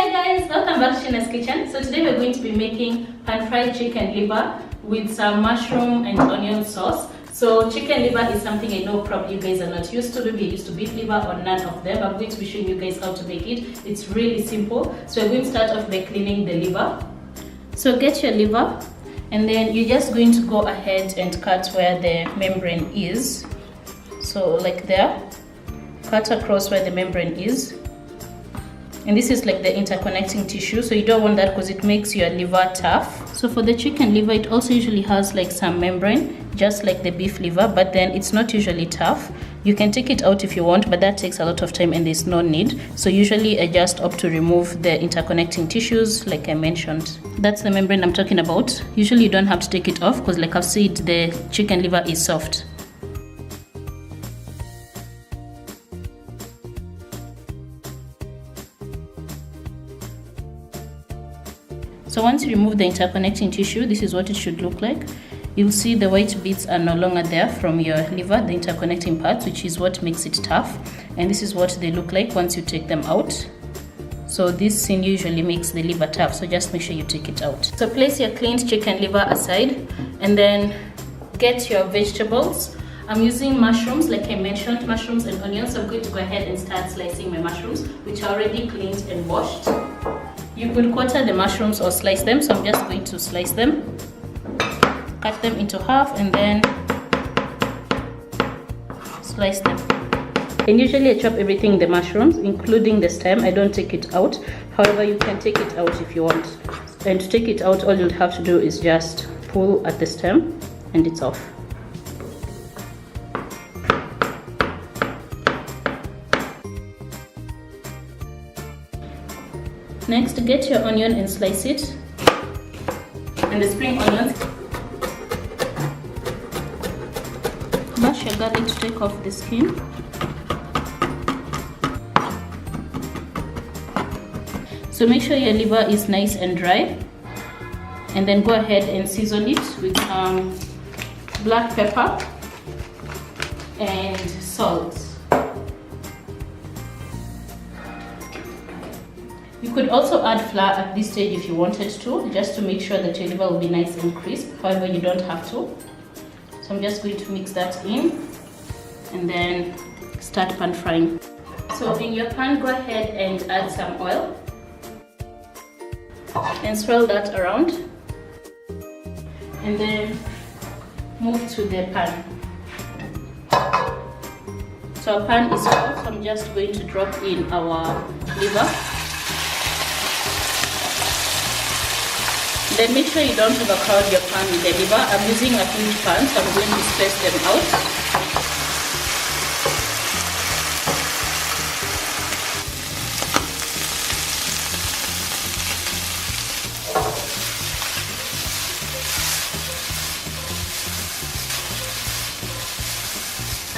Hi guys, welcome back to Sheenas kitchen. So today we're going to be making pan-fried chicken liver with some mushroom and onion sauce. So chicken liver is something I know probably you guys are not used to. Maybe you're used to beef liver or none of them. I'm going to be showing you guys how to make it. It's really simple. So we're going to start off by cleaning the liver. So get your liver and then you're just going to go ahead and cut where the membrane is. So like there, cut across where the membrane is. And this is like the interconnecting tissue, so you don't want that because it makes your liver tough. So for the chicken liver, it also usually has like some membrane, just like the beef liver, but then it's not usually tough. You can take it out if you want, but that takes a lot of time and there's no need. So usually I just opt to remove the interconnecting tissues like I mentioned. That's the membrane I'm talking about. Usually you don't have to take it off because like I've said, the chicken liver is soft. So once you remove the interconnecting tissue, this is what it should look like. You'll see the white bits are no longer there from your liver, the interconnecting parts, which is what makes it tough. And this is what they look like once you take them out. So this scene usually makes the liver tough, so just make sure you take it out. So place your cleaned chicken liver aside and then get your vegetables. I'm using mushrooms, like I mentioned, mushrooms and onions. So I'm going to go ahead and start slicing my mushrooms, which are already cleaned and washed. You could quarter the mushrooms or slice them, so I'm just going to slice them. Cut them into half and then slice them. And usually I chop everything in the mushrooms, including the stem. I don't take it out. However, you can take it out if you want. And to take it out, all you'll have to do is just pull at the stem and it's off. Next, get your onion and slice it. And the spring onions. Mash your garlic to take off the skin. So make sure your liver is nice and dry. And then go ahead and season it with black pepper and salt. You could also add flour at this stage if you wanted to, just to make sure that your liver will be nice and crisp. However, you don't have to. So I'm just going to mix that in and then start pan frying. So in your pan, go ahead and add some oil and swirl that around and then move to the pan. So our pan is hot, so I'm just going to drop in our liver. Then make sure you don't overcrowd your pan with the liver. I'm using a huge pan, so I'm going to space them out.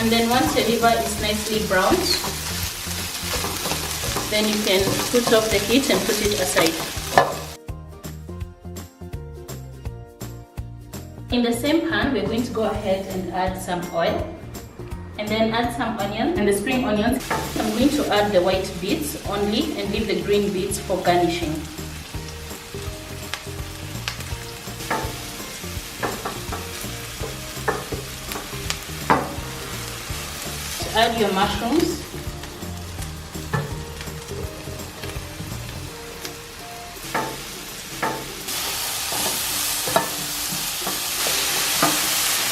And then once your liver is nicely browned, then you can put off the heat and put it aside. In the same pan, we're going to go ahead and add some oil and then add some onion and the spring onions. I'm going to add the white bits only and leave the green bits for garnishing. So add your mushrooms.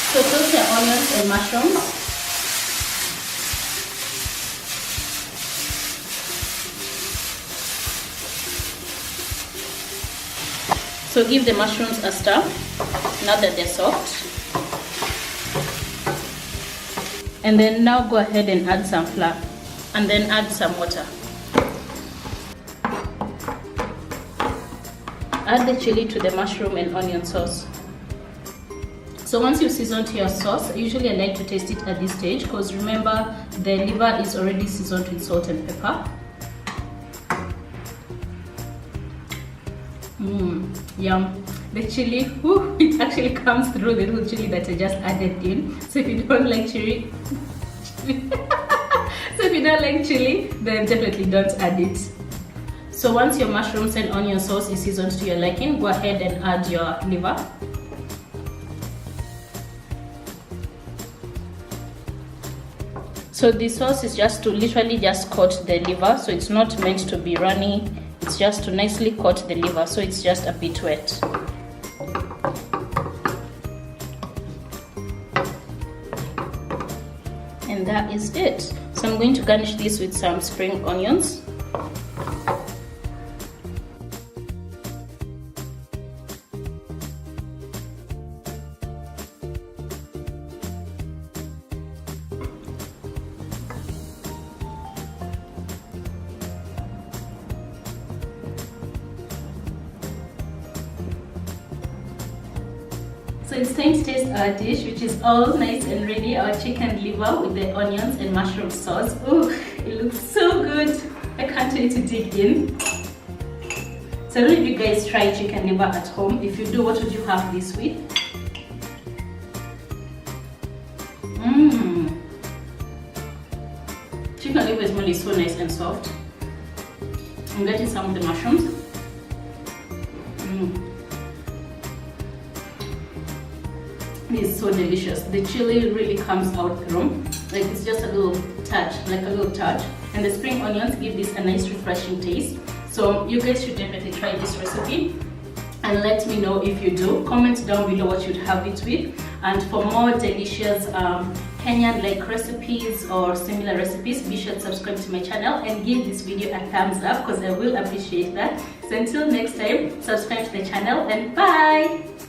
So toast your onions and mushrooms. So give the mushrooms a stir now that they're soft. And then now go ahead and add some flour and then add some water. Add the chili to the mushroom and onion sauce. So once you've seasoned your sauce, usually I like to taste it at this stage because remember the liver is already seasoned with salt and pepper. Yum. The chili, it actually comes through the little chili that I just added in. So if you don't like chili, so if you don't like chili, then definitely don't add it. So once your mushrooms and onion sauce is seasoned to your liking, go ahead and add your liver. So the sauce is just to literally just coat the liver, so it's not meant to be runny, it's just to nicely coat the liver, so it's just a bit wet. And that is it. So I'm going to garnish this with some spring onions. So it's time to taste our dish, which is all nice and ready. Our chicken liver with the onions and mushroom sauce. Oh, it looks so good. I can't wait to dig in. So I don't know if you guys try chicken liver at home. If you do, what would you have this with? Chicken liver is really so nice and soft. I'm getting some of the mushrooms. It is so delicious. The chili really comes out through. Like it's just a little touch, And the spring onions give this a nice refreshing taste. So you guys should definitely try this recipe and let me know if you do. Comment down below what you'd have it with. And for more delicious Kenyan like recipes or similar recipes, be sure to subscribe to my channel and give this video a thumbs up because I will appreciate that. So until next time, subscribe to the channel and bye!